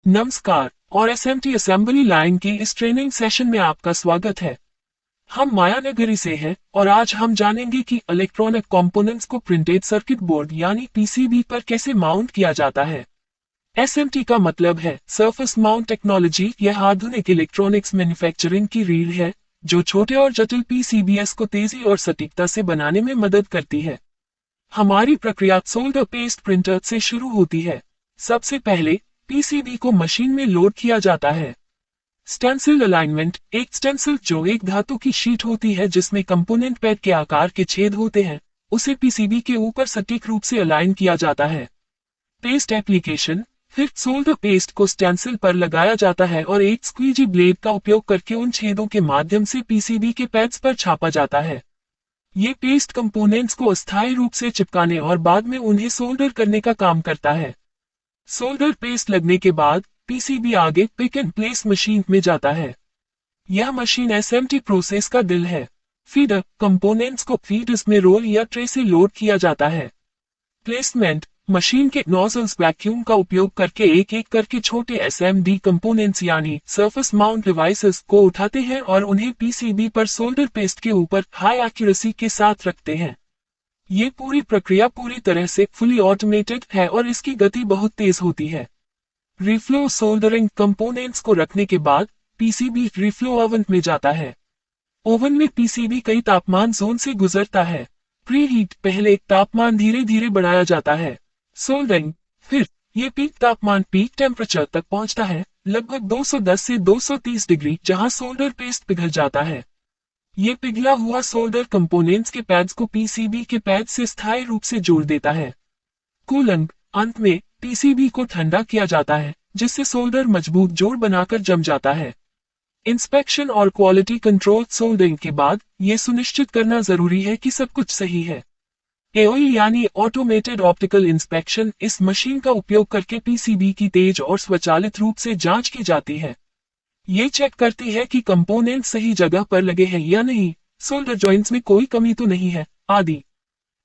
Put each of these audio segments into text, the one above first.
नमस्कार और SMT assembly line की इस ट्रेनिंग सेशन में आपका स्वागत है। हम मायानगरी से हैं और आज हम जानेंगे कि इलेक्ट्रॉनिक कंपोनेंट्स को प्रिंटेड सर्किट बोर्ड यानी पीसीबी पर कैसे माउंट किया जाता है। एसएमटी का मतलब है सरफेस माउंट टेक्नोलॉजी। यह आधुनिक इलेक्ट्रॉनिक्स मैन्युफैक्चरिंग की रीढ़ है जो छोटे और जटिल पीसीबीएस को तेजी और सटीकता से बनाने में मदद करती है। हमारी प्रक्रिया सोल्डर पेस्ट प्रिंटर से शुरू होती है। सबसे पहले पीसीबी को मशीन में लोड किया जाता है। स्टेंसिल अलाइनमेंट, एक स्टेंसिल जो एक धातु की शीट होती है जिसमें कंपोनेंट पैड के आकार के छेद होते हैं, उसे पीसीबी के ऊपर सटीक रूप से अलाइन किया जाता है। पेस्ट एप्लीकेशन, फिर सोल्डर पेस्ट को स्टेंसिल पर लगाया जाता है और एक स्क्वीजी ब्लेड का उपयोग करके उन छेदों के माध्यम से पीसीबी के पैड्स पर छापा जाता है। ये पेस्ट कंपोनेंट्स को अस्थायी रूप से चिपकाने और बाद में उन्हें सोल्डर करने का काम करता है। सोल्डर पेस्ट लगने के बाद पीसीबी आगे पिक एंड प्लेस मशीन में जाता है। यह मशीन एसएमटी प्रोसेस का दिल है। फीडर, कंपोनेंट्स को फीडर्स में रोल या ट्रे से लोड किया जाता है। प्लेसमेंट, मशीन के नोजल्स वैक्यूम का उपयोग करके एक एक करके छोटे एसएमडी कंपोनेंट्स यानी सरफेस माउंट डिवाइसेस को उठाते हैं और उन्हें पीसीबी पर सोल्डर पेस्ट के ऊपर हाई एक्यूरेसी के साथ रखते हैं। ये पूरी प्रक्रिया पूरी तरह से फुली ऑटोमेटेड है और इसकी गति बहुत तेज होती है। रिफ्लो सोल्डरिंग, कंपोनेंट्स को रखने के बाद पीसीबी रिफ्लो ओवन में जाता है। ओवन में पीसीबी कई तापमान जोन से गुजरता है। प्री हीट, पहले तापमान धीरे धीरे बढ़ाया जाता है। सोल्डरिंग, फिर ये पीक तापमान पीक टेम्परेचर तक पहुंचता है, लगभग 210 से 230 डिग्री, जहां सोल्डर पेस्ट पिघल जाता है। ये पिघला हुआ सोल्डर कंपोनेंट्स के पैड्स को पीसीबी के पैड से स्थायी रूप से जोड़ देता है। कूलिंग, अंत में पीसीबी को ठंडा किया जाता है जिससे सोल्डर मजबूत जोड़ बनाकर जम जाता है। इंस्पेक्शन और क्वालिटी कंट्रोल, सोल्डरिंग के बाद ये सुनिश्चित करना जरूरी है कि सब कुछ सही है। एओई यानी ऑटोमेटेड ऑप्टिकल इंस्पेक्शन, इस मशीन का उपयोग करके पीसीबी की तेज और स्वचालित रूप से जांच की जाती है। ये चेक करती है कि कंपोनेंट सही जगह पर लगे हैं या नहीं, सोल्डर जॉइंट्स में कोई कमी तो नहीं है, आदि।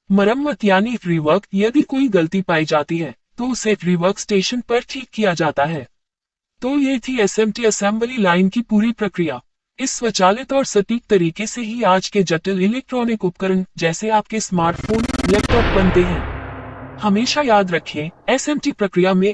मरम्मत यानी रिवर्क, यदि कोई गलती पाई जाती है तो उसे रिवर्क स्टेशन पर ठीक किया जाता है। तो ये थी एसएमटी असेंबली लाइन की पूरी प्रक्रिया। इस स्वचालित और सटीक तरीके से ही आज के जटिल इलेक्ट्रॉनिक उपकरण जैसे आपके स्मार्टफोन, लैपटॉप बनते हैं। हमेशा याद रखें, एसएमटी प्रक्रिया में